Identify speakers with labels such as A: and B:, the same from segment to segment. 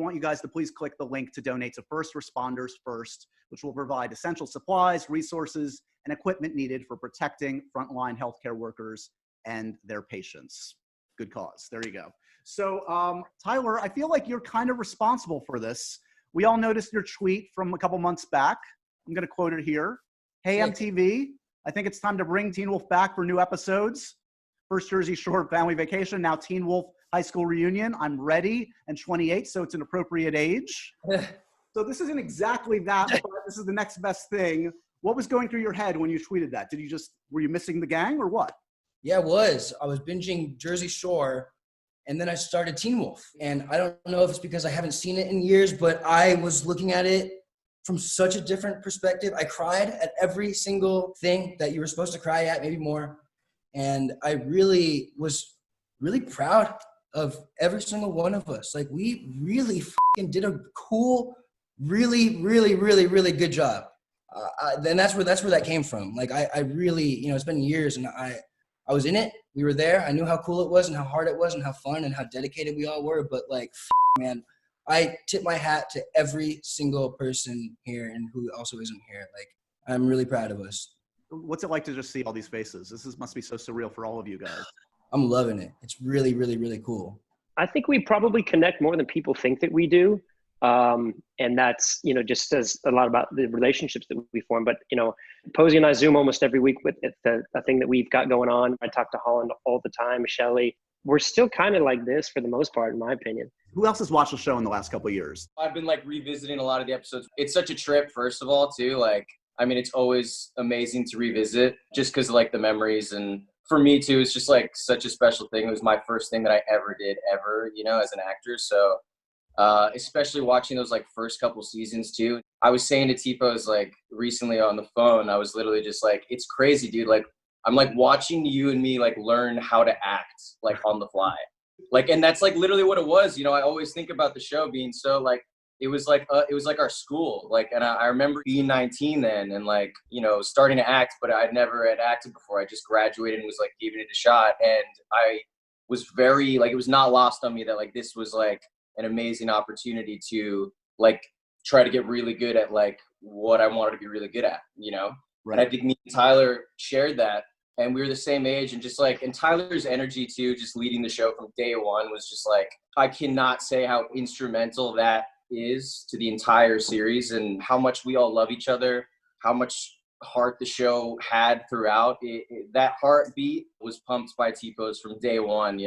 A: want you guys to please click the link to donate to First Responders First, which will provide essential supplies, resources, and equipment needed for protecting frontline healthcare workers and their patients. Good cause. There you go. So, Tyler, I feel like you're kind of responsible for this. We all noticed your tweet from a couple months back. I'm going to quote it here. Hey, MTV, I think it's time to bring Teen Wolf back for new episodes. First Jersey Shore family vacation, now Teen Wolf high school reunion. I'm ready and 28, so it's an appropriate age. So this isn't exactly that, but this is the next best thing. What was going through your head when you tweeted that? Were you missing the gang or what?
B: Yeah, I was binging Jersey Shore, and then I started Teen Wolf. And I don't know if it's because I haven't seen it in years, but I was looking at it from such a different perspective. I cried at every single thing that you were supposed to cry at, maybe more. And I really was really proud of every single one of us. Like, we really fucking did a cool, really, really, really, really good job. Then that's where that came from. Like, I really, it's been years, and I was in it. We were there. I knew how cool it was and how hard it was and how fun and how dedicated we all were. But like, man, I tip my hat to every single person here and who also isn't here. Like, I'm really proud of us.
A: What's it like to just see all these faces? Must be so surreal for all of you guys.
B: I'm loving it. It's really, really, really cool.
C: I think we probably connect more than people think that we do. And that's, just says a lot about the relationships that we form. But, Posey and I Zoom almost every week with the thing that we've got going on. I talk to Holland all the time, Shelly. We're still kind of like this for the most part, in my opinion.
A: Who else has watched the show in the last couple of years?
D: I've been revisiting a lot of the episodes. It's such a trip, first of all, too. It's always amazing to revisit just because of the memories. And for me too, it's just such a special thing. It was my first thing that I ever did as an actor. So especially watching those first couple seasons too. I was saying to T-Pose recently on the phone, I was literally just it's crazy, dude. I'm watching you and me learn how to act on the fly. And that's literally what it was. I always think about the show being so it was our school. And I remember being 19 then and starting to act, but I never had acted before. I just graduated and was giving it a shot. And I was very it was not lost on me that this was an amazing opportunity to try to get really good at what I wanted to be really good at, Right. And I think me and Tyler shared that, and we were the same age, and just and Tyler's energy too, just leading the show from day one was just I cannot say how instrumental that is to the entire series and how much we all love each other, how much heart the show had throughout. That heartbeat was pumped by T-Pose from day one,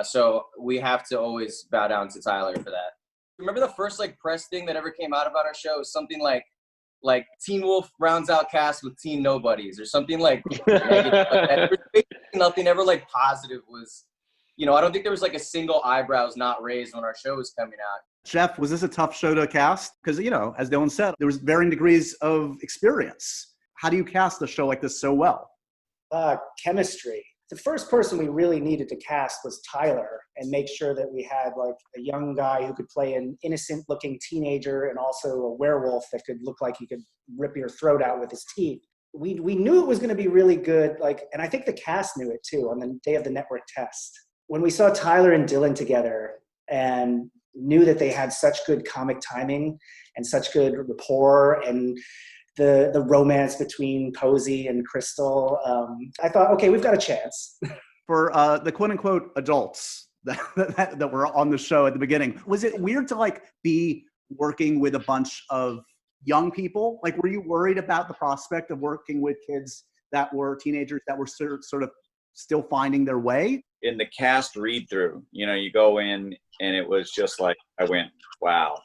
D: So we have to always bow down to Tyler for that. Remember the first press thing that ever came out about our show? It was something like Teen Wolf rounds out cast with teen nobodies or something negative. Nothing ever positive was, I don't think there was a single eyebrows not raised when our show was coming out.
A: Jeff, was this a tough show to cast? Because, as Dylan said, there was varying degrees of experience. How do you cast a show like this so well?
E: Chemistry. The first person we really needed to cast was Tyler and make sure that we had a young guy who could play an innocent looking teenager and also a werewolf that could look like he could rip your throat out with his teeth. We knew it was going to be really good. And I think the cast knew it too on the day of the network test. When we saw Tyler and Dylan together and knew that they had such good comic timing and such good rapport and the romance between Posey and Crystal, I thought, okay, we've got a chance.
A: For the quote-unquote adults that were on the show at the beginning, was it weird to be working with a bunch of young people? Were you worried about the prospect of working with kids that were teenagers that were sort of still finding their way?
F: In the cast read-through, you go in and it was just I went, wow,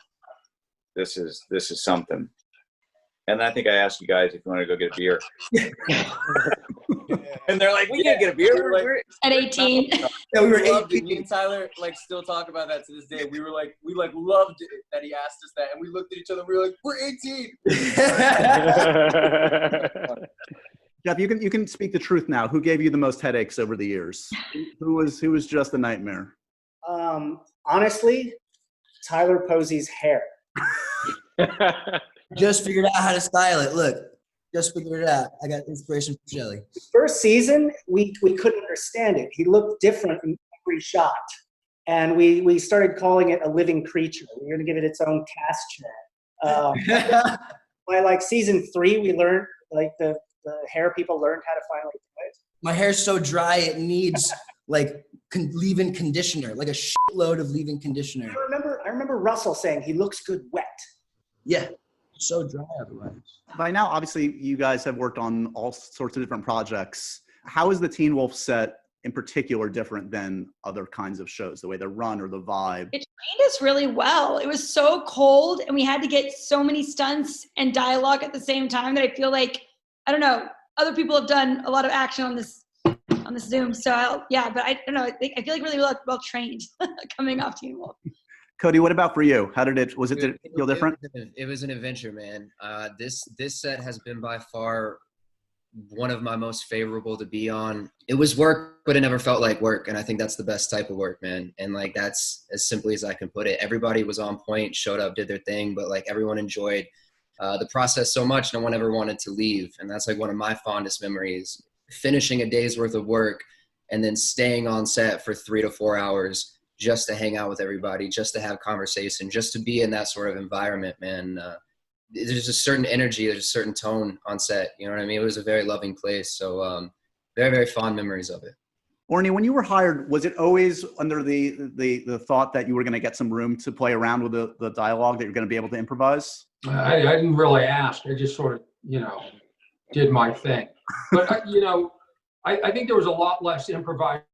F: this is something. And I think I asked you guys if you want to go get a beer. And they're we can't get a beer.
G: We're at 18.
B: Yeah, we were 18.
D: Me and Tyler still talk about that to this day. We were we loved it that he asked us that, and we looked at each other. We were we're 18.
A: Jeff, you can speak the truth now. Who gave you the most headaches over the years? Who was just a nightmare?
E: Honestly, Tyler Posey's hair.
B: Just figured out how to style it. Look, just figured it out. I got inspiration from Shelly.
E: First season, we couldn't understand it. He looked different in every shot. And we started calling it a living creature. We were going to give it its own cast chart. By like season 3, we learned, like the hair people learned how to finally do it.
B: My hair's so dry, it needs like leave-in conditioner, like a shitload of leave-in conditioner.
E: I remember Russell saying he looks good wet.
B: Yeah, so dry otherwise.
A: By now, obviously, you guys have worked on all sorts of different projects. How is the Teen Wolf set in particular different than other kinds of shows, the way they're run or the vibe?
G: It trained us really well. It was so cold and we had to get so many stunts and dialogue at the same time that I feel like, I don't know, other people have done a lot of action on this Zoom. So but I don't know, I feel like really well trained coming off Teen Wolf.
A: Cody, what about for you? Did it feel different?
H: It was an adventure, man. This set has been by far one of my most favorable to be on. It was work, but it never felt like work. And I think that's the best type of work, man. And like, that's as simply as I can put it. Everybody was on point, showed up, did their thing, but like everyone enjoyed the process so much. No one ever wanted to leave. And that's like one of my fondest memories, finishing a day's worth of work and then staying on set for 3 to 4 hours just to hang out with everybody, just to have conversation, just to be in that sort of environment, man. There's a certain energy, there's a certain tone on set. You know what I mean? It was a very loving place. So very, very fond memories of it.
A: Orny, when you were hired, was it always under the thought that you were going to get some room to play around with the dialogue, that you're going to be able to improvise?
I: I didn't really ask. I just sort of, did my thing. But, I think there was a lot less improvisation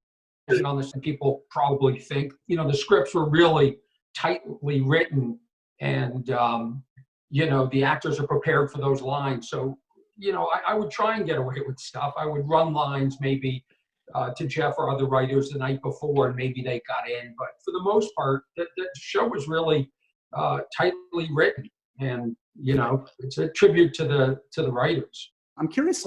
I: on this than people probably think. The scripts were really tightly written, and, the actors are prepared for those lines. So, I would try and get away with stuff. I would run lines maybe to Jeff or other writers the night before, and maybe they got in. But for the most part, the show was really tightly written, and it's a tribute to the writers.
A: I'm curious,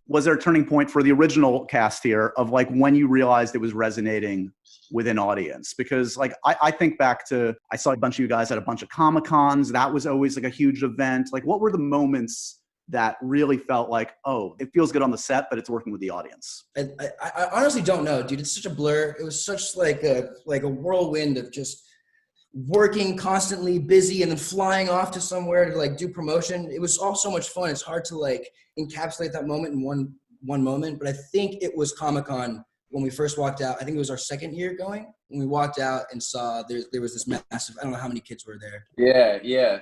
A: was there a turning point for the original cast here of when you realized it was resonating with an audience? Because I think back to, I saw a bunch of you guys at a bunch of Comic-Cons. That was always a huge event. What were the moments that really felt like, oh, it feels good on the set, but it's working with the audience?
B: I honestly don't know, dude. It's such a blur. It was such like a whirlwind of just working constantly, busy, and then flying off to somewhere to do promotion. It was all so much fun. It's hard to encapsulate that moment in one moment. But I think it was Comic-Con when we first walked out. I think it was our second year going, when we walked out and saw there was this massive, I don't know how many kids were there.
D: Yeah.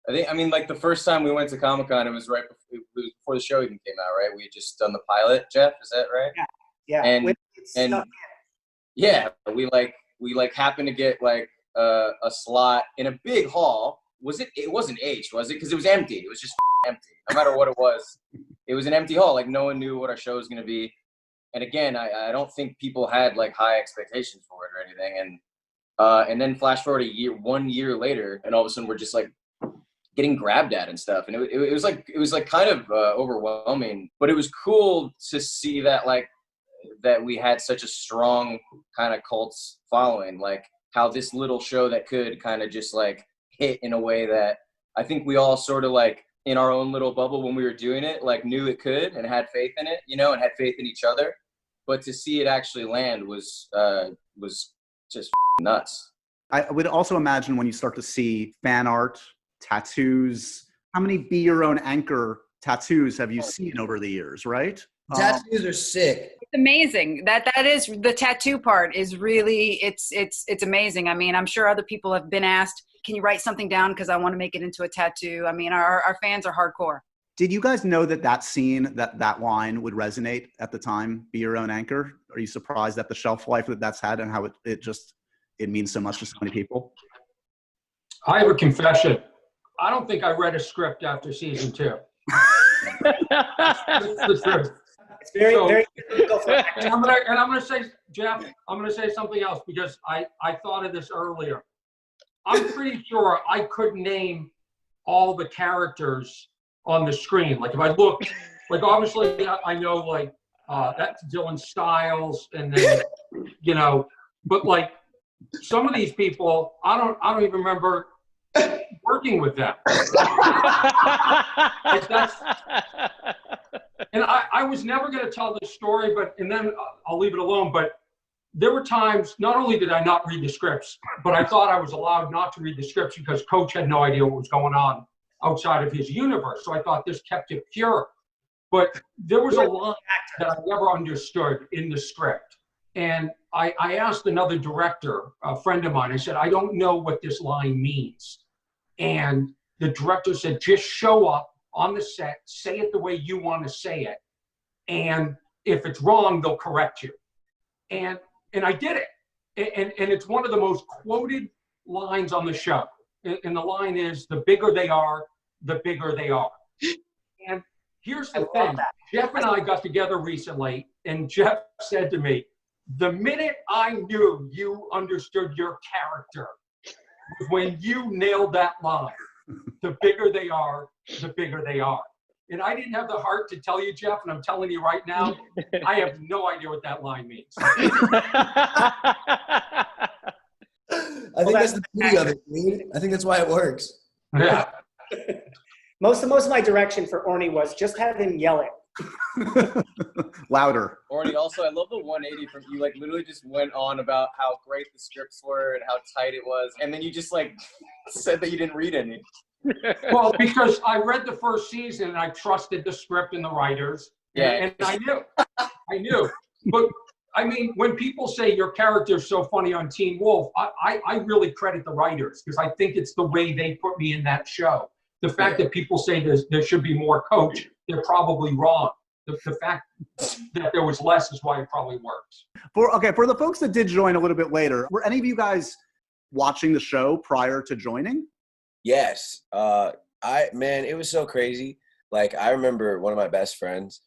D: I mean, the first time we went to Comic-Con, it was before the show even came out, right? We had just done the pilot, Jeff, is that right?
E: Yeah.
D: And we happened to get a slot in a big hall. It wasn't H, was it? Because it was empty. It was just empty. No matter what it was an empty hall. No one knew what our show was going to be. And again, I don't think people had high expectations for it or anything. And then flash forward 1 year later, and all of a sudden we're just getting grabbed at and stuff. And it was kind of overwhelming, but it was cool to see that that we had such a strong kind of cult following, how this little show that could kind of just hit in a way that I think we all sort of in our own little bubble when we were doing it, knew it could and had faith in it, and had faith in each other. But to see it actually land was just nuts.
A: I would also imagine when you start to see fan art, tattoos, how many Be Your Own Anchor tattoos have you seen over the years, right?
B: Tattoos are sick.
J: It's amazing. That is the tattoo part is really, it's amazing. I mean, I'm sure other people have been asked, can you write something down because I want to make it into a tattoo? I mean, our fans are hardcore.
A: Did you guys know that scene, that line would resonate at the time, Be Your Own Anchor? Are you surprised at the shelf life that's had and how it means so much to so many people?
I: I have a confession. I don't think I read a script after season 2. That's the truth.
E: It's very difficult for actors.
I: And I'm gonna say, Jeff, I'm gonna say something else because I thought of this earlier. I'm pretty sure I could name all the characters on the screen. If I looked, obviously I know that's Dylan Stiles, and then but some of these people I don't even remember working with them. And I was never going to tell this story, and then I'll leave it alone. But there were times, not only did I not read the scripts, but I thought I was allowed not to read the scripts because Coach had no idea what was going on outside of his universe. So I thought this kept it pure. But there was a line that I never understood in the script. And I asked another director, a friend of mine, I said, I don't know what this line means. And the director said, just show up on the set, say it the way you want to say it. And if it's wrong, they'll correct you. And I did it. And it's one of the most quoted lines on the show. And the line is, the bigger they are, the bigger they are. And here's the thing. Jeff and I got together recently, and Jeff said to me, the minute I knew you understood your character was when you nailed that line. The bigger they are, the bigger they are. And I didn't have the heart to tell you, Jeff, and I'm telling you right now, I have no idea what that line means.
B: I think that's the beauty of it, dude. I think that's why it works.
I: Yeah.
E: Most of my direction for Orny was just have him yell it.
A: Louder.
D: Orny, also, I love the 180 from you. Like, literally just went on about how great the scripts were and how tight it was. And then you just, like, said that you didn't read any.
I: Well, because I read the first season and I trusted the script and the writers.
D: Yeah.
I: And I knew. But, I mean, when people say your character's so funny on Teen Wolf, I really credit the writers because I think it's the way they put me in that show. The fact that people say there should be more Coach, they're probably wrong. The fact that there was less is why it probably works.
A: For the folks that did join a little bit later, were any of you guys watching the show prior to joining?
K: Yes. Man, it was so crazy. Like, I remember one of my best friends,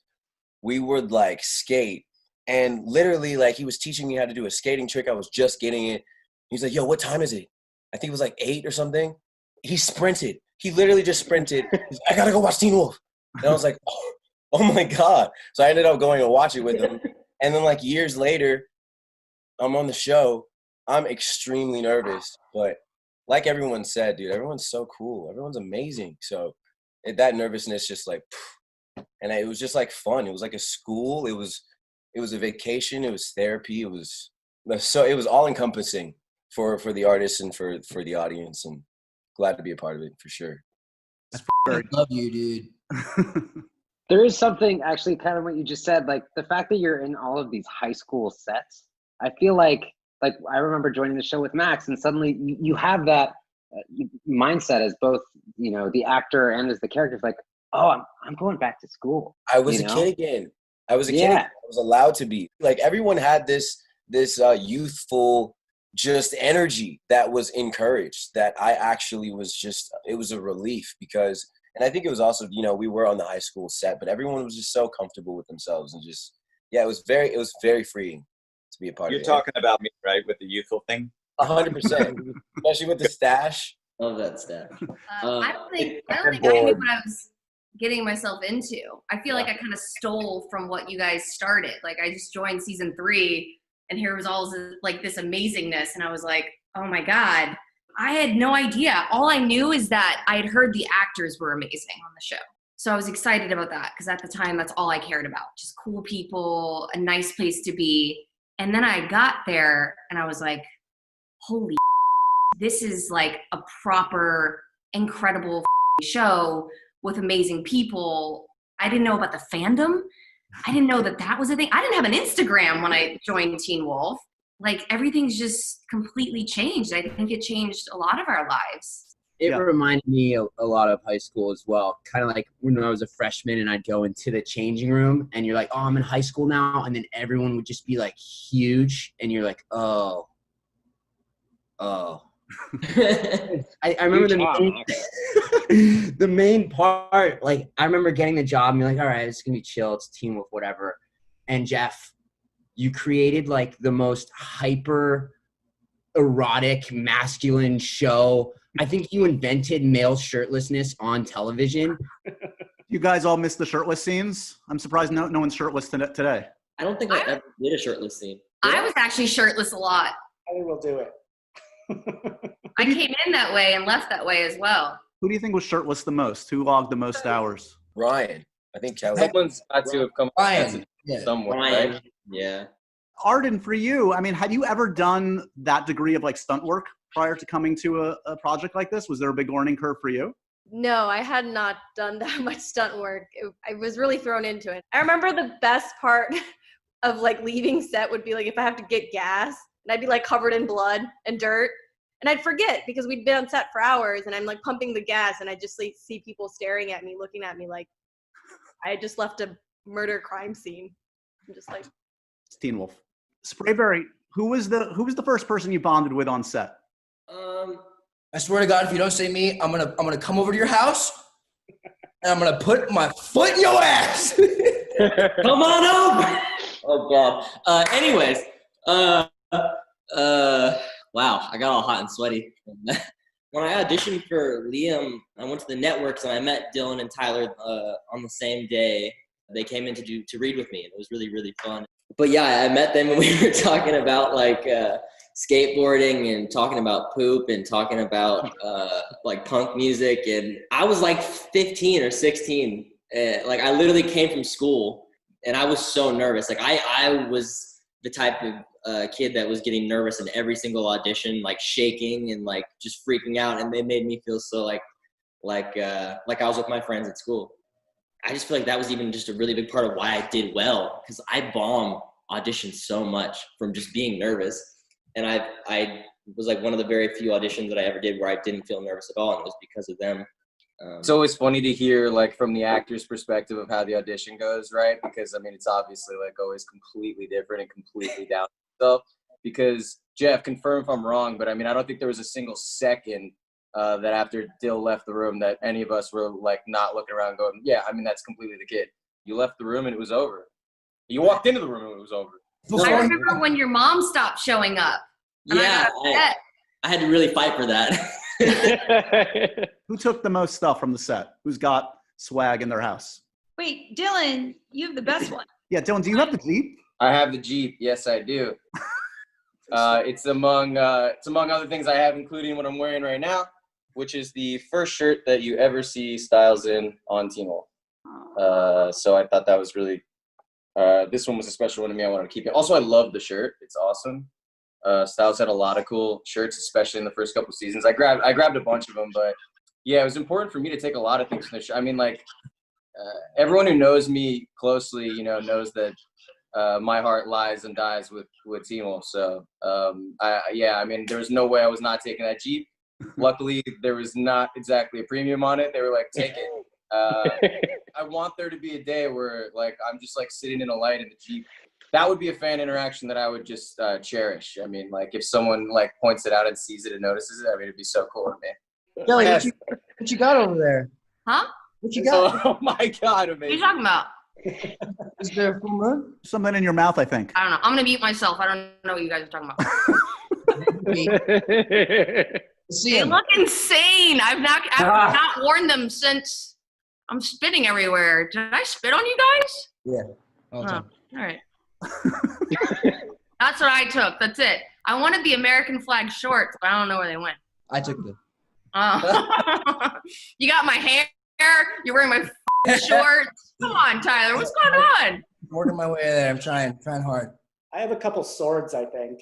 K: we would like skate, and literally like he was teaching me how to do a skating trick. I was just getting it. He's like, yo, what time is it? I think it was like 8 or something. He sprinted. He literally just sprinted. He's like, I gotta go watch Teen Wolf. And I was like, oh my God. So I ended up going and watching with him. And then like years later, I'm on the show. I'm extremely nervous, but like everyone said, dude, everyone's so cool. Everyone's amazing. So that nervousness just like, and it was just like fun. It was like a school. It was a vacation. It was therapy. It was all encompassing for the artists and for the audience, and glad to be a part of it for sure.
B: I love you, dude.
C: There is something actually kind of what you just said, like the fact that you're in all of these high school sets. I feel like I remember joining the show with Max, and suddenly you have that mindset as both, you know, the actor and as the character. It's like, oh, I'm going back to school.
K: I was a kid again. I was a kid. I was allowed to be. Like everyone had this youthful just energy that was encouraged, that I actually was just, it was a relief because, and I think it was also, you know, we were on the high school set, but everyone was just so comfortable with themselves and just, it was very freeing to be a part of it.
F: You're talking about me, right, with the youthful thing?
K: 100%, especially with the stash.
L: Love that stash. I don't think I knew what I was getting myself into. I feel like I kind of stole from what you guys started. Like I just joined season 3, and here was all this amazingness, and I was like, oh my God. I had no idea. All I knew is that I had heard the actors were amazing on the show. So I was excited about that because at the time, that's all I cared about. Just cool people, a nice place to be. And then I got there and I was like, holy, this is like a proper, incredible show with amazing people. I didn't know about the fandom. I didn't know that was a thing. I didn't have an Instagram when I joined Teen Wolf. Like everything's just completely changed. I think it changed a lot of our lives.
M: It reminded me a lot of high school as well. Kind of like when I was a freshman and I'd go into the changing room and you're like, oh, I'm in high school now. And then everyone would just be like huge. And you're like, oh. I remember the main part, like I remember getting the job and you're like, all right, it's going to be chill. It's Teen Wolf, whatever. And Jeff, you created like the most hyper erotic masculine show. I think you invented male shirtlessness on television.
A: You guys all missed the shirtless scenes? I'm surprised no one's shirtless today.
L: I don't think I ever did a shirtless scene. I was actually shirtless a lot.
E: I think we'll do it.
L: I came in that way and left that way as well.
A: Who do you think was shirtless the most? Who logged the most hours?
K: Ryan. I think Kelly.
D: Someone's got to have come
B: Ryan.
D: somewhere,
L: Ryan.
D: right?
L: Yeah.
A: Arden, for you, I mean, had you ever done that degree of like stunt work prior to coming to a project like this? Was there a big learning curve for you?
N: No, I had not done that much stunt work. I was really thrown into it. I remember the best part of like leaving set would be like if I have to get gas and I'd be like covered in blood and dirt and I'd forget because we'd been on set for hours and I'm like pumping the gas and I just like see people staring at me, looking at me like I had just left a murder crime scene. I'm just like,
A: It's Teen Wolf. Sprayberry, who was the first person you bonded with on set?
B: I swear to God, if you don't say me, I'm gonna come over to your house and I'm gonna put my foot in your ass.
O: Come on up. Oh God. Anyways, wow, I got all hot and sweaty. When I auditioned for Liam, I went to the networks and I met Dylan and Tyler on the same day. They came in to read with me, and it was really, really fun. But yeah, I met them and we were talking about like skateboarding and talking about poop and talking about like punk music. And I was like 15 or 16. Like I literally came from school and I was so nervous. Like I was the type of kid that was getting nervous in every single audition, like shaking and like just freaking out. And they made me feel so like I was with my friends at school. I just feel like that was even just a really big part of why I did well, because I bombed auditions so much from just being nervous. And I was like one of the very few auditions that I ever did where I didn't feel nervous at all, and it was because of them.
D: It's always funny to hear like from the actor's perspective of how the audition goes, right? Because I mean, it's obviously like always completely different and completely down to stuff. Because Jeff, confirm if I'm wrong, but I mean, I don't think there was a single second that after Dill left the room that any of us were like not looking around going, yeah, I mean, that's completely the kid. You left the room and it was over. You walked into the room and it was over.
L: I remember when your mom stopped showing up.
O: Yeah, I had to really fight for that.
A: Who took the most stuff from the set? Who's got swag in their house?
G: Wait, Dylan, you have the best one.
A: Yeah, Dylan, do you have the Jeep?
D: I have the Jeep. Yes, I do. It's among other things I have, including what I'm wearing right now, which is the first shirt that you ever see Styles in on Teen Wolf. So I thought that was really, this one was a special one to me. I wanted to keep it. Also, I love the shirt. It's awesome. Styles had a lot of cool shirts, especially in the first couple seasons. I grabbed a bunch of them, but yeah, it was important for me to take a lot of things from the shirt. I mean, like, everyone who knows me closely, you know, knows that my heart lies and dies with Teen Wolf. So, I mean, there was no way I was not taking that Jeep. Luckily, there was not exactly a premium on it. They were like, take it. I want there to be a day where, like, I'm just, like, sitting in a light in the Jeep. That would be a fan interaction that I would just cherish. I mean, like, if someone, like, points it out and sees it and notices it, I mean, it'd be so cool to me.
B: Kelly, what you got over there?
L: Huh?
B: What you got?
D: Oh, my God, amazing.
L: What are you talking about?
B: Is there a full moon?
A: Something in your mouth, I think.
L: I don't know. I'm going to mute myself. I don't know what you guys are talking about. They look insane. I've not worn them since I'm spitting everywhere. Did I spit on you guys?
B: Yeah. All the time.
L: All right. That's what I took. That's it. I wanted the American flag shorts, but I don't know where they went.
B: I took them.
L: You got my hair. You're wearing my shorts. Come on, Tyler. What's going on?
B: Working my way there. I'm trying hard.
E: I have a couple swords, I think.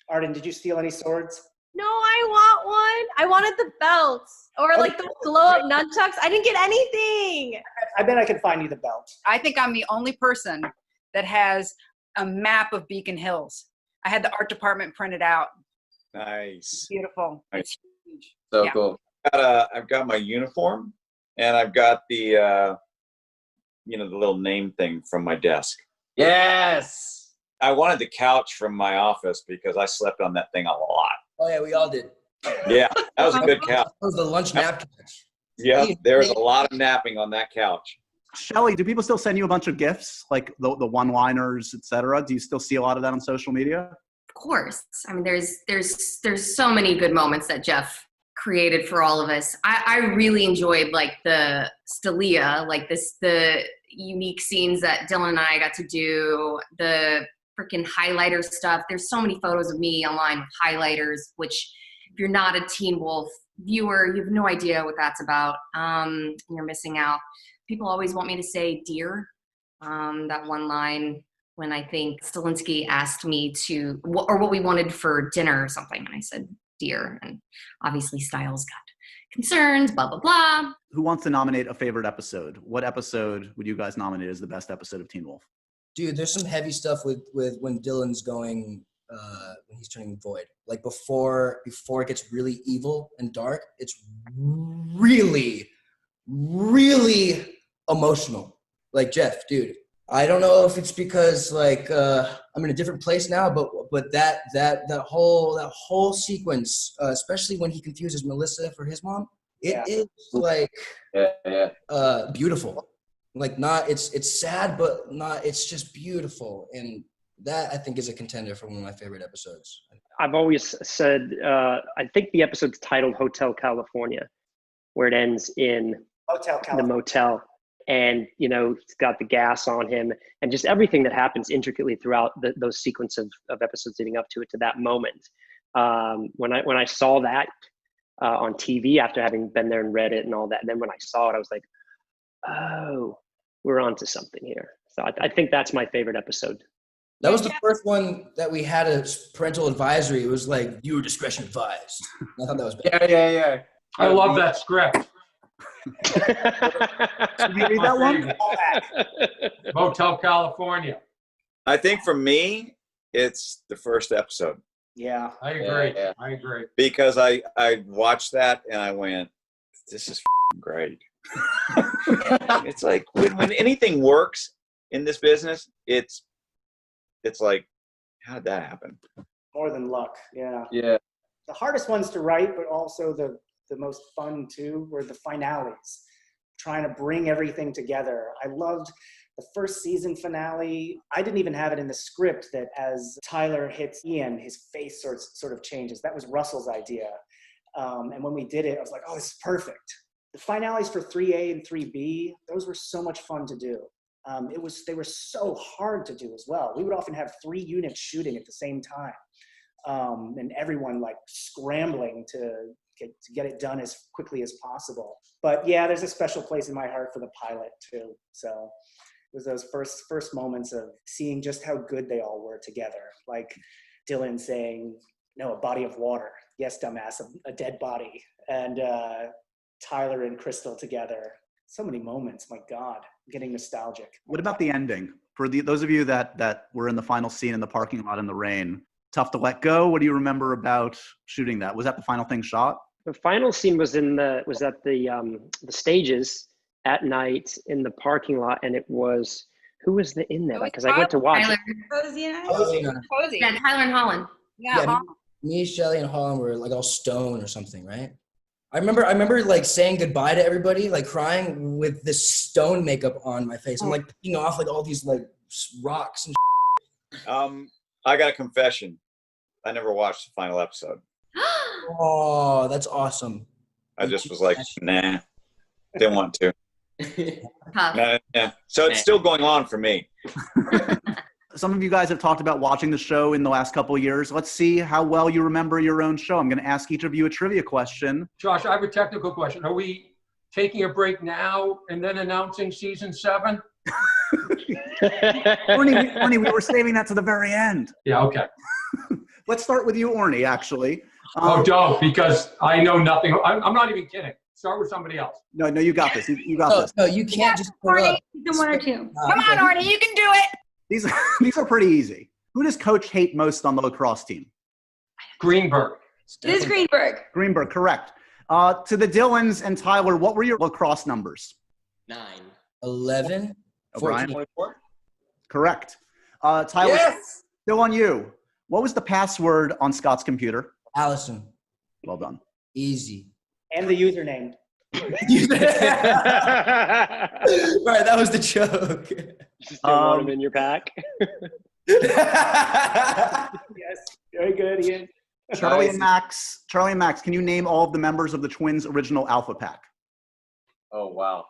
E: Arden, did you steal any swords?
N: no, I want one. I wanted the belts or like the glow up nunchucks. I didn't get anything.
E: I bet I can find you the belt.
J: I think I'm the only person that has a map of Beacon Hills. I had the art department printed out.
F: Nice.
J: It's beautiful.
F: Nice.
J: It's huge.
D: So
J: Yeah.
D: cool.
F: I've got my uniform, and I've got the the little name thing from my desk.
D: Yes.
F: I wanted the couch from my office because I slept on that thing a lot.
B: Oh yeah, we all did.
F: Yeah, that was a good couch.
B: That was the lunch nap couch.
F: Yeah, there's a lot of napping on that couch.
A: Shelly, do people still send you a bunch of gifts, like the one-liners, etc.? Do you still see a lot of that on social media?
L: Of course. I mean, there's so many good moments that Jeff created for all of us. I really enjoyed like the Stelia, like the unique scenes that Dylan and I got to do, the freaking highlighter stuff. There's so many photos of me online with highlighters, which if you're not a Teen Wolf viewer, you have no idea what that's about. You're missing out. People always want me to say dear, that one line when I think Stilinski asked me to, or what we wanted for dinner or something. And I said, deer. And obviously Styles got concerned, blah, blah, blah.
A: Who wants to nominate a favorite episode? What episode would you guys nominate as the best episode of Teen Wolf?
B: Dude, there's some heavy stuff with when Dylan's going, when he's turning void. Like before it gets really evil and dark, it's really, really emotional. Like Jeff, dude, I don't know if it's because like I'm in a different place now, but that whole sequence, especially when he confuses Melissa for his mom, it is like beautiful. Like it's sad, but not. It's just beautiful, and that I think is a contender for one of my favorite episodes.
C: I've always said I think the episode's titled Hotel California, where it ends in the motel. And, you know, it's got the gas on him and just everything that happens intricately throughout those sequence of episodes leading up to that moment. When I saw that on TV after having been there and read it and all that, and then when I saw it, I was like, oh, we're onto something here. So I think that's my favorite episode.
B: That was the first one that we had a parental advisory. It was like, viewer discretion advised. I thought that was bad.
D: Yeah.
I: I love that script.
A: Did you read that one?
I: Motel California.
F: I think for me, it's the first episode.
E: Yeah.
I: I agree.
D: Yeah.
I: I agree.
F: Because I watched that and I went, this is great. It's like when anything works in this business, it's like, how did that happen?
E: More than luck. Yeah.
D: Yeah.
E: The hardest ones to write, but also the most fun too, were the finales. Trying to bring everything together. I loved the first season finale. I didn't even have it in the script that as Tyler hits Ian, his face sort of changes. That was Russell's idea. And when we did it, I was like, oh, this is perfect. The finales for 3A and 3B, those were so much fun to do. They were so hard to do as well. We would often have 3 units shooting at the same time. And everyone like scrambling to get it done as quickly as possible. But yeah, there's a special place in my heart for the pilot too. So it was those first moments of seeing just how good they all were together. Like Dylan saying, no, a body of water. Yes, dumbass, a dead body. And Tyler and Crystal together. So many moments, my God, I'm getting nostalgic.
A: What about the ending? For those of you that were in the final scene in the parking lot in the rain, tough to let go. What do you remember about shooting that? Was that the final thing shot?
C: The final scene was at the stages at night in the parking lot, and it was who was in there? Because I went to watch
L: Tyler.
C: it.
J: Cozy.
L: Yeah, Tyler and Holland.
J: Yeah.
B: Me, Shelly, and Holland were like all stoned or something, right? I remember like saying goodbye to everybody, like crying with this stone makeup on my face. I'm like picking off like all these like rocks and
F: I got a confession. I never watched the final episode.
B: Oh, that's awesome.
F: I just was like, nah, didn't want to. Nah, yeah. So it's still going on for me.
A: Some of you guys have talked about watching the show in the last couple of years. Let's see how well you remember your own show. I'm going to ask each of you a trivia question.
I: Josh, I have a technical question. Are we taking a break now and then announcing season 7?
A: Orny, we were saving that to the very end.
I: Yeah, okay.
A: Let's start with you, Orny, actually.
I: Don't, because I know nothing. I'm not even kidding. Start with somebody else.
A: No, you got this. You got this.
B: No, you can't just pull
G: Orny,
B: up.
G: season 1 or 2.
J: Come on, Orny, you can do it.
A: These are pretty easy. Who does Coach hate most on the lacrosse team?
I: Greenberg.
G: It is Greenberg.
A: Greenberg, correct. To the Dylans and Tyler, what were your lacrosse numbers?
O: 9.
B: 11.
A: O'Brien?
O: 14.
A: Correct. Tyler,
D: Yes!
A: still on you. What was the password on Scott's computer?
B: Allison.
A: Well done.
B: Easy.
E: And the username.
B: Right, that was the joke.
C: Just didn't want him in your pack.
E: Yes, very good, Ian.
A: Charlie and Max, can you name all of the members of the Twins' original Alpha Pack?
D: Oh, wow.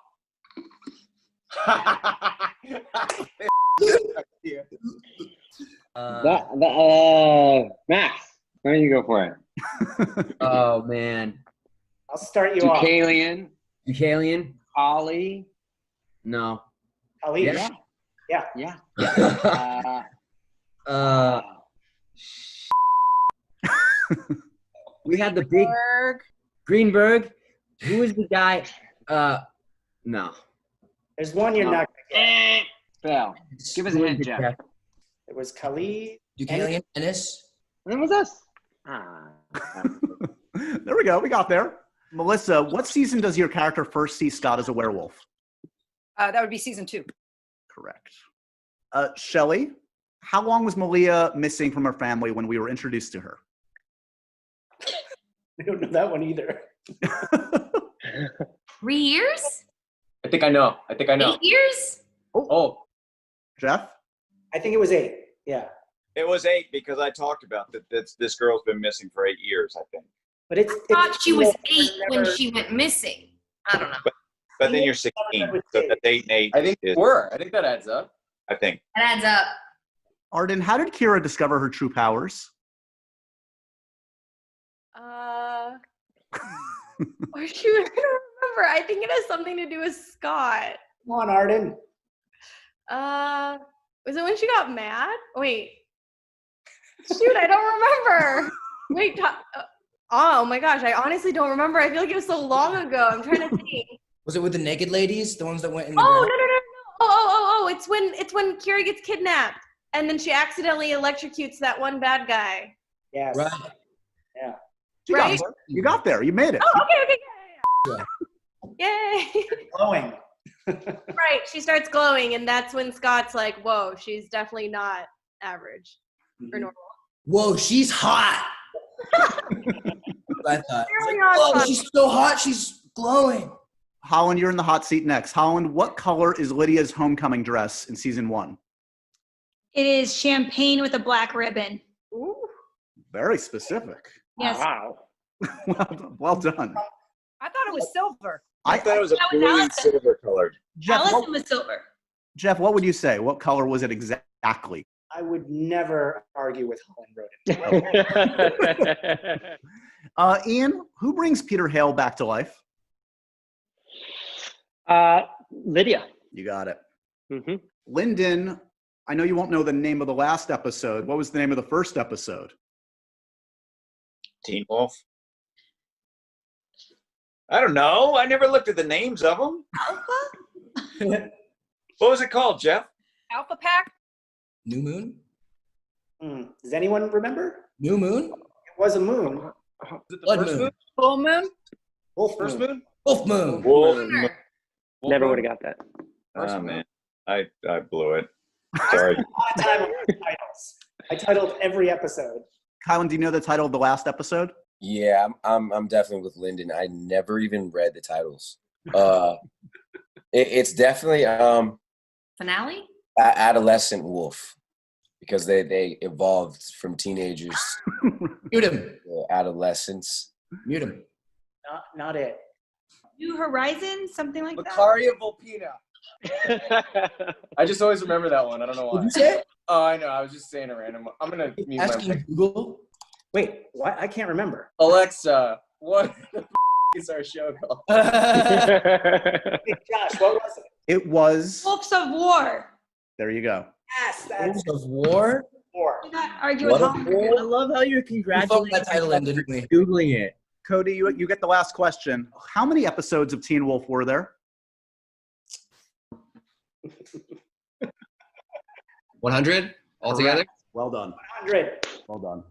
P: Max, why don't you go for it?
M: Oh, man.
E: I'll start you off.
M: Deucalion?
P: Holly?
M: No.
E: Ali.
M: Yeah.
E: Yeah.
P: Yeah.
M: We had the big Greenberg. Who is the guy? No.
E: There's one you're not gonna
P: Fail. Give us a hint, Jeff.
E: get. It was Khalid.
B: Deucalion, Ennis.
P: When was this?
A: There we go. We got there. Melissa, what season does your character first see Scott as a werewolf?
J: That would be season 2.
A: Correct. Shelly, how long was Malia missing from her family when we were introduced to her?
E: I don't know that one either.
L: 3 years?
D: I think I know.
L: 8 years?
D: Oh.
A: Jeff?
E: I think it was 8. Yeah.
F: It was 8 because I talked about that. This girl's been missing for 8 years, I think.
E: But
L: I thought she was 8 when she went missing. I don't know.
F: But then you're 16, so that's 8 and 8.
D: I think
F: is,
D: I think that adds up.
F: I think.
L: That adds up.
A: Arden, how did Kira discover her true powers?
N: Or shoot, I don't remember. I think it has something to do with Scott.
E: Come on, Arden.
N: Was it when she got mad? Wait. Shoot, I don't remember. Wait. Oh my gosh, I honestly don't remember. I feel like it was so long ago. I'm trying to think.
B: Was it with the naked ladies? The ones that went in the
N: Oh,
B: ground?
N: no. Oh, it's when Kira gets kidnapped and then she accidentally electrocutes that one bad guy.
E: Yes.
B: Right.
E: Yeah.
A: You got there. You made it.
N: Oh, okay. Yeah. Yay.
E: Glowing.
N: Right. She starts glowing, and that's when Scott's like, whoa, she's definitely not average or normal.
B: Whoa, she's hot. I thought.
N: Really
B: Oh,
N: hot.
B: she's so hot. She's glowing.
A: Holland, you're in the hot seat next. Holland, what color is Lydia's homecoming dress in season 1?
G: It is champagne with a black ribbon.
N: Ooh.
A: Very specific.
G: Yes.
C: Wow.
A: Well done.
J: I thought it was silver.
F: I thought it was a
G: That was
F: blue
G: Allison.
F: silver colored.
G: Allison was silver.
A: Jeff, what would you say? What color was it exactly?
E: I would never argue with Holland Roden.
A: Ian, who brings Peter Hale back to life?
C: Lydia.
A: You got it.
C: Mm-hmm.
A: Lyndon, I know you won't know the name of the last episode. What was the name of the first episode?
F: Teen Wolf. I don't know. I never looked at the names of them. What was it called, Jeff?
J: Alpha Pack?
B: New Moon?
E: Does anyone remember?
B: New Moon?
E: It was a moon.
D: Was it the
B: Blood
D: first
B: moon.
J: Full moon?
E: Wolf
D: First
E: moon.
D: moon?
B: Wolf Moon.
F: Wolf.
C: Never would have got that.
F: Oh, man. I blew it. Sorry.
E: A lot of time on titles. I titled every episode.
A: Kylan, do you know the title of the last episode?
K: Yeah, I'm definitely with Lyndon. I never even read the titles. It's definitely
L: Finale?
K: adolescent wolf because they evolved from teenagers
B: Mute him.
K: to adolescents.
B: Mute him.
E: Not it.
G: New Horizon, something like that.
D: Macaria Volpina. I just always remember that one. I don't know why.
B: Did you say?
D: Oh, I know. I was just saying a random. I'm gonna mute my
B: Asking
D: mic.
B: Google.
E: Wait, what? I can't remember.
D: Alexa, what the is our show called?
E: Hey, Josh, what was it?
A: It was.
G: Wolves of War.
A: There you go.
E: Yes, that's
B: Wolves of War?
E: War.
G: Do not argue
K: What
G: with
K: a
G: Holland.
M: I love how you're
B: We
M: congratulating
B: fucked that title in, didn't we?
M: Googling it.
A: Cody, you get the last question. How many episodes of Teen Wolf were there?
H: 100 altogether?
A: Correct. Well done.
E: 100.
A: Well done.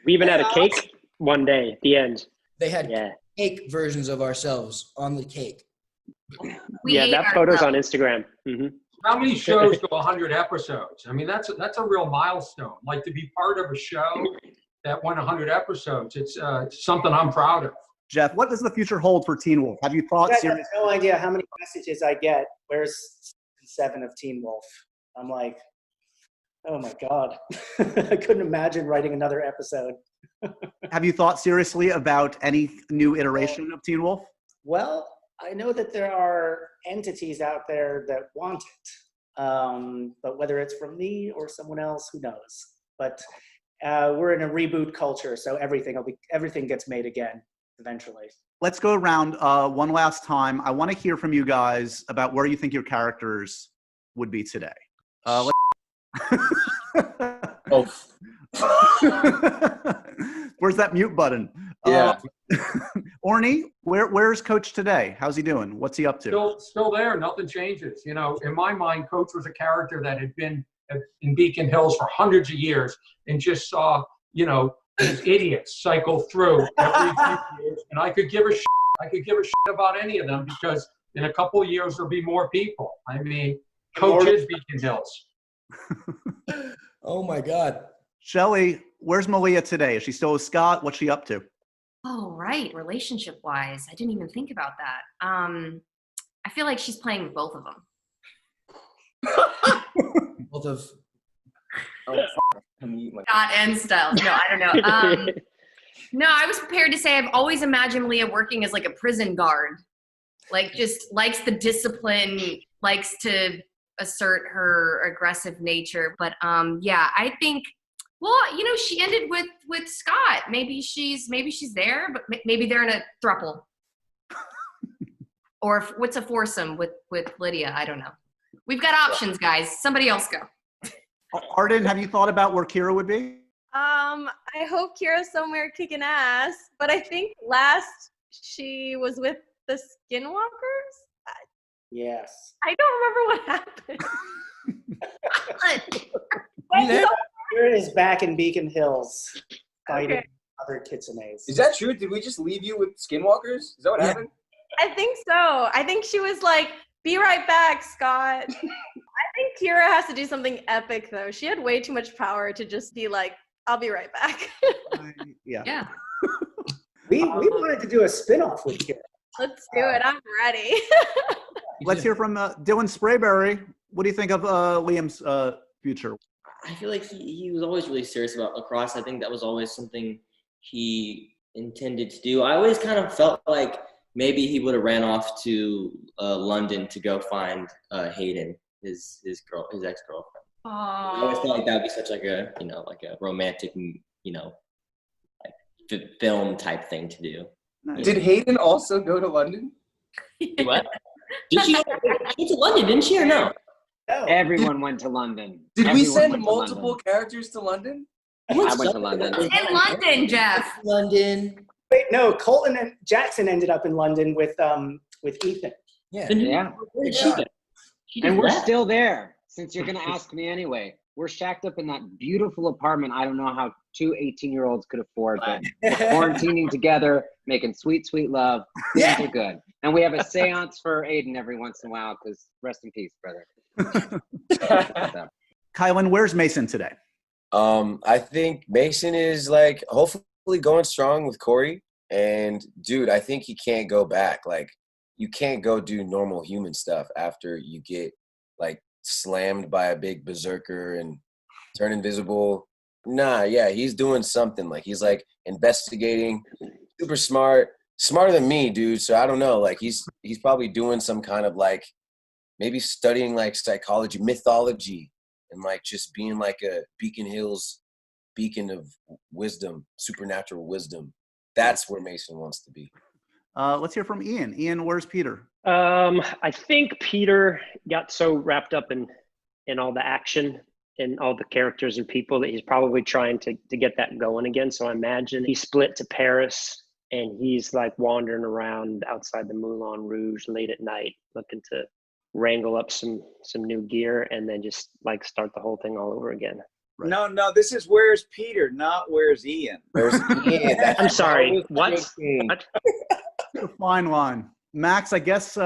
C: We even had a cake one day at the end.
B: They had
C: Yeah.
B: cake versions of ourselves on the cake.
L: We
C: Yeah,
L: ate
C: that photo's on
L: ourselves.
C: Instagram. Hmm.
I: How many shows go 100 episodes? I mean, that's a real milestone. Like to be part of a show that went 100 episodes. It's something I'm proud of.
A: Jeff, what does the future hold for Teen Wolf? Have you thought
E: You guys have
A: seriously?
E: no idea how many messages I get. Where's season 7 of Teen Wolf? I'm like, oh my God. I couldn't imagine writing another episode.
A: Have you thought seriously about any new iteration of Teen Wolf?
E: Well, I know that there are entities out there that want it. But whether it's from me or someone else, who knows? But we're in a reboot culture, so everything gets made again eventually.
A: Let's go around one last time. I want to hear from you guys about where you think your characters would be today.
D: Oh,
A: where's that mute button?
D: yeah.
A: Orny, where's Coach today? How's he doing? What's he up to?
I: Still there. Nothing changes. You know, in my mind, Coach was a character that had been in Beacon Hills for hundreds of years and just saw, you know, these idiots cycle through every few years. And I could give a shit. I could give a shit about any of them because in a couple of years there'll be more people. I mean, Coach is Beacon Hills.
B: Oh my God.
A: Shelly, where's Malia today? Is she still with Scott? What's she up to?
L: Oh, right. Relationship wise, I didn't even think about that. I feel like she's playing with both of them.
B: Both of
L: Scott and Styles. No, I don't know. No, I was prepared to say I've always imagined Leah working as like a prison guard. Like just likes the discipline, likes to assert her aggressive nature. But yeah, I think, well, you know, she ended with Scott. Maybe she's there, but maybe they're in a throuple. Or what's a foursome with Lydia? I don't know. We've got options, guys. Somebody else go.
A: Arden, have you thought about where Kira would be?
N: I hope Kira's somewhere kicking ass, but I think last she was with the Skinwalkers.
E: Yes.
N: I don't remember what happened.
E: Kira is back in Beacon Hills fighting other kitsunes.
D: Is that true? Did we just leave you with Skinwalkers? Is that what happened?
N: I think so. I think she was like, "Be right back, Scott." I think Kira has to do something epic though. She had way too much power to just be like, "I'll be right back."
A: Yeah.
E: We wanted to do a spin-off with Kira.
N: Let's do it. I'm ready.
A: Let's hear from Dylan Sprayberry. What do you think of Liam's future?
O: I feel like he was always really serious about lacrosse. I think that was always something he intended to do. I always kind of felt like maybe he would have ran off to London to go find Hayden, his ex-girlfriend. I always felt like that would be such like a romantic, like film type thing to do.
A: Nice.
D: Did Hayden also go to London?
O: What? Did she? She went to London, didn't she, or no?
P: Everyone went to London.
D: Did we
P: Everyone
D: send
P: went to
D: multiple
P: London.
D: characters to London?
P: I went to London.
L: In London, Jeff.
B: London.
E: Wait, no, Colton and Jackson ended up in London with Ethan.
B: Yeah.
P: Yeah. And we're still there, since you're going to ask me anyway. We're shacked up in that beautiful apartment I don't know how two 18-year-olds could afford, but we're quarantining together, making sweet, sweet love. Things are good. And we have a seance for Aiden every once in a while, because rest in peace, brother.
A: Kylan, where's Mason today?
K: I think Mason is like hopefully going strong with Corey. And dude, I think he can't go back. Like, you can't go do normal human stuff after you get like slammed by a big berserker and turn invisible. Nah, yeah, he's doing something. Like, he's like investigating, super smart, smarter than me, dude. So I don't know. Like, he's probably doing some kind of like maybe studying like psychology, mythology, and like just being like a Beacon Hills beacon of wisdom, supernatural wisdom. That's where Mason wants to be.
A: Let's hear from Ian. Ian, where's Peter?
C: I think Peter got so wrapped up in all the action and all the characters and people that he's probably trying to get that going again. So I imagine he split to Paris and he's like wandering around outside the Moulin Rouge late at night, looking to wrangle up some new gear and then just like start the whole thing all over again.
A: Right.
F: No, this is where's Peter, not where's Ian.
K: Where's Ian?
C: I'm sorry. What?
A: A fine line. Max, I guess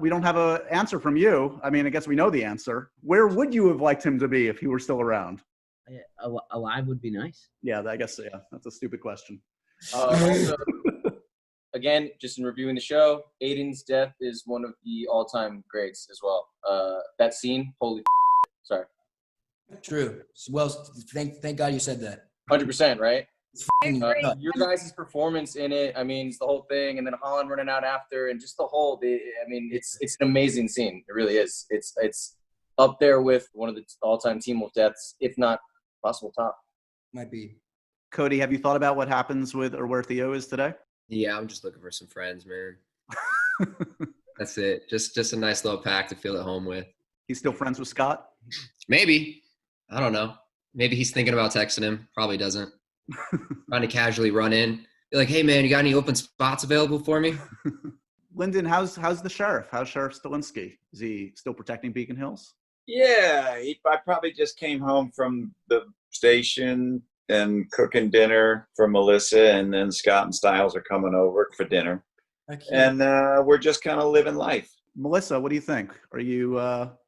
A: we don't have an answer from you. I mean, I guess we know the answer. Where would you have liked him to be if he were still around?
M: Alive would be nice.
A: Yeah, I guess, yeah. That's a stupid question.
D: Also, again, just in reviewing the show, Aiden's death is one of the all-time greats as well. That scene, holy sorry.
B: True. Well, thank God you said that.
D: 100%, right? Your guys' performance in it, I mean, it's the whole thing, and then Holland running out after, and just the whole, I mean, it's an amazing scene. It really is. It's up there with one of the all-time Teen Wolf deaths, if not possible top.
B: Might be.
A: Cody, have you thought about what happens with or where Theo is today?
H: Yeah, I'm just looking for some friends, man. That's it. Just a nice little pack to feel at home with.
A: He's still friends with Scott?
H: Maybe. I don't know. Maybe he's thinking about texting him. Probably doesn't. Trying to casually run in. Be like, hey, man, you got any open spots available for me?
A: Lyndon, how's the sheriff? How's Sheriff Stilinski? Is he still protecting Beacon Hills?
F: Yeah, I probably just came home from the station and cooking dinner for Melissa, and then Scott and Styles are coming over for dinner. And we're just kind of living life.
A: Melissa, what do you think? Are you,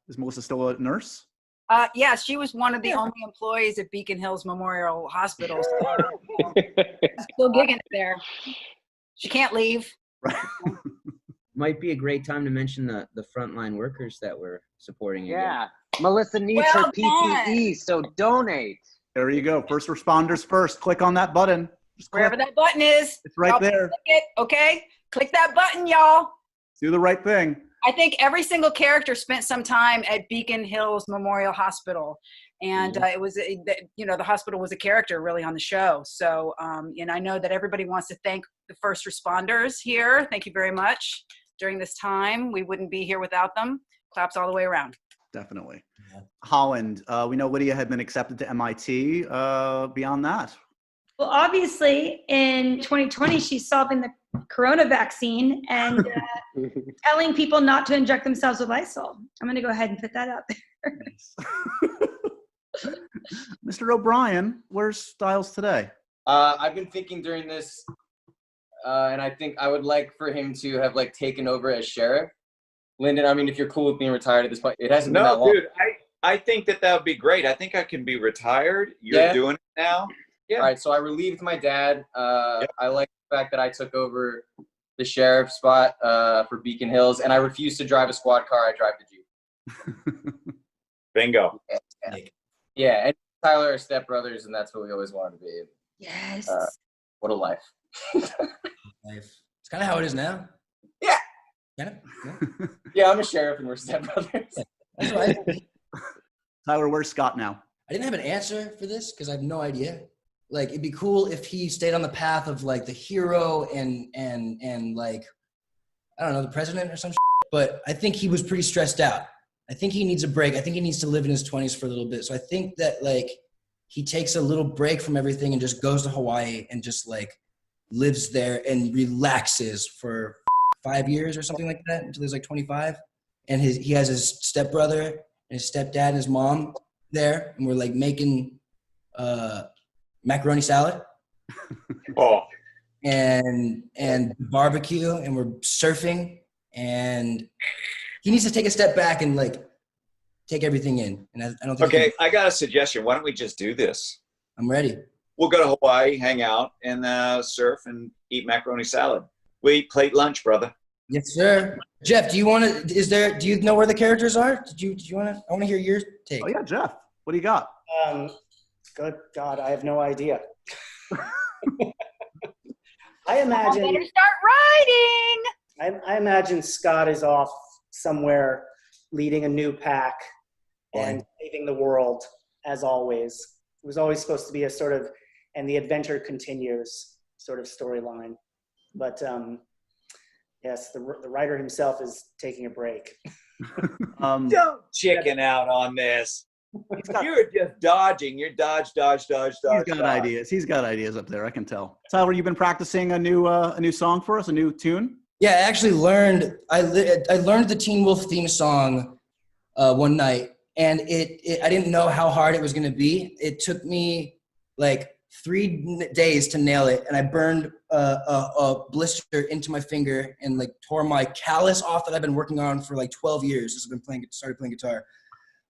A: is Melissa still a nurse?
J: Yeah, she was one of the only employees at Beacon Hills Memorial Hospital. So, still gigging it there. She can't leave.
M: Might be a great time to mention the frontline workers that we're supporting.
P: Yeah. Melissa needs her PPE, so donate.
A: There you go. First responders first. Click on that button. Just click.
J: Wherever that button is.
A: It's right
J: y'all
A: there.
J: Click it, okay? Click that button, y'all.
A: Do the right thing.
J: I think every single character spent some time at Beacon Hills Memorial Hospital. And it was, the hospital was a character really on the show. So, and I know that everybody wants to thank the first responders here. Thank you very much. During this time, we wouldn't be here without them. Claps all the way around.
A: Definitely. Yeah. Holland, we know Lydia had been accepted to MIT. Beyond that?
G: Well, obviously, in 2020, she's solving the corona vaccine and telling people not to inject themselves with Lysol. I'm going to go ahead and put that out there.
A: Mr. O'Brien, where's Styles today?
D: I've been thinking during this, and I think I would like for him to have like taken over as sheriff. Lyndon, I mean, if you're cool with being retired at this point, it hasn't been that long.
F: No, dude, I think that would be great. I think I can be retired. You're doing it now. Yeah.
D: All right, so I relieved my dad. I like the fact that I took over the sheriff spot for Beacon Hills, and I refuse to drive a squad car. I drive the Jeep.
F: Bingo.
D: Yeah, and Tyler are stepbrothers, and that's what we always wanted to be.
G: Yes.
D: What a life.
B: Life. It's kind of how it is now.
D: Yeah.
B: Yeah.
D: Yeah, I'm a sheriff, and we're stepbrothers.
B: That's right.
A: Tyler, where's Scott now?
B: I didn't have an answer for this because I have no idea. Like, it'd be cool if he stayed on the path of like the hero and like, I don't know, the president or some shit. But I think he was pretty stressed out. I think he needs a break. I think he needs to live in his 20s for a little bit. So I think that like he takes a little break from everything and just goes to Hawaii and just like lives there and relaxes for 5 years or something like that until he's like 25. And he has his stepbrother and his stepdad and his mom there. And we're like making macaroni salad.
F: Oh.
B: And barbecue, and we're surfing, and he needs to take a step back and like take everything in. And I don't think.
F: Okay, I got a suggestion. Why don't we just do this?
B: I'm ready.
F: We'll go to Hawaii, hang out, and surf and eat macaroni salad. We eat plate lunch, brother.
B: Yes, sir. Jeff, do you want to? Do you know where the characters are? Do you want to? I want to hear your take.
A: Oh yeah, Jeff. What do you got?
E: Good God, I have no idea. I imagine.
J: Better start riding.
E: I imagine Scott is off somewhere, leading a new pack and saving the world as always. It was always supposed to be a sort of, and the adventure continues sort of storyline. But yes, the writer himself is taking a break.
F: Don't chicken out on this. You're just dodging. You're dodge.
A: He's got ideas. He's got ideas up there. I can tell. Tyler, you've been practicing a new song for us, a new tune.
B: Yeah, I actually learned. I learned the Teen Wolf theme song one night, and I didn't know how hard it was going to be. It took me like 3 days to nail it, and I burned a blister into my finger and like tore my callus off that I've been working on for like 12 years since I've been started playing guitar.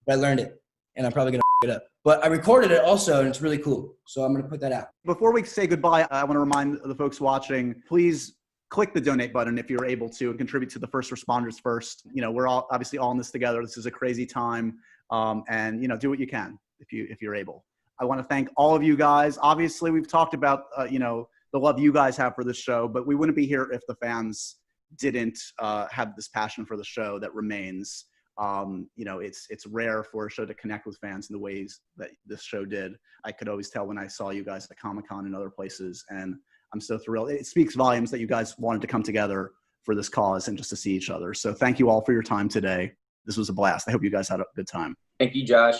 B: But I learned it. And I'm probably going to it up. But I recorded it also, and it's really cool. So I'm going to put that out.
A: Before we say goodbye, I want to remind the folks watching, please click the donate button if you're able to and contribute to the first responders first. You know, we're all obviously all in this together. This is a crazy time. And, you know, do what you can if you're able. I want to thank all of you guys. Obviously, we've talked about, you know, the love you guys have for this show, but we wouldn't be here if the fans didn't have this passion for the show that remains. You know, it's rare for a show to connect with fans in the ways that this show did. I could always tell when I saw you guys at Comic-Con and other places, and I'm so thrilled. It speaks volumes that you guys wanted to come together for this cause and just to see each other. So thank you all for your time today. This was a blast. I hope you guys had a good time.
D: Thank you, Josh.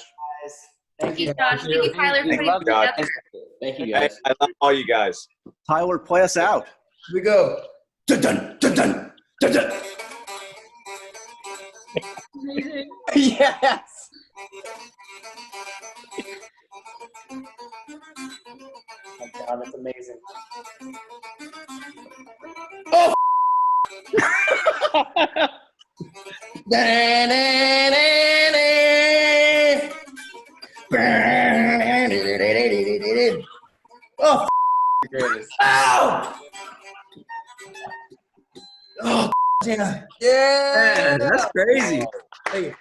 L: Thank you, Josh. Thank you, Tyler, for putting it
F: Josh.
L: together.
O: Thank you, guys.
F: I love all you guys.
A: Tyler, play us out.
B: Here we go. Dun, dun, dun, dun, dun, dun.
D: Yes.
E: Oh my God, that's amazing.
B: Oh. Oh, ow! Oh, yeah.
H: Man, that's crazy.
B: Hey.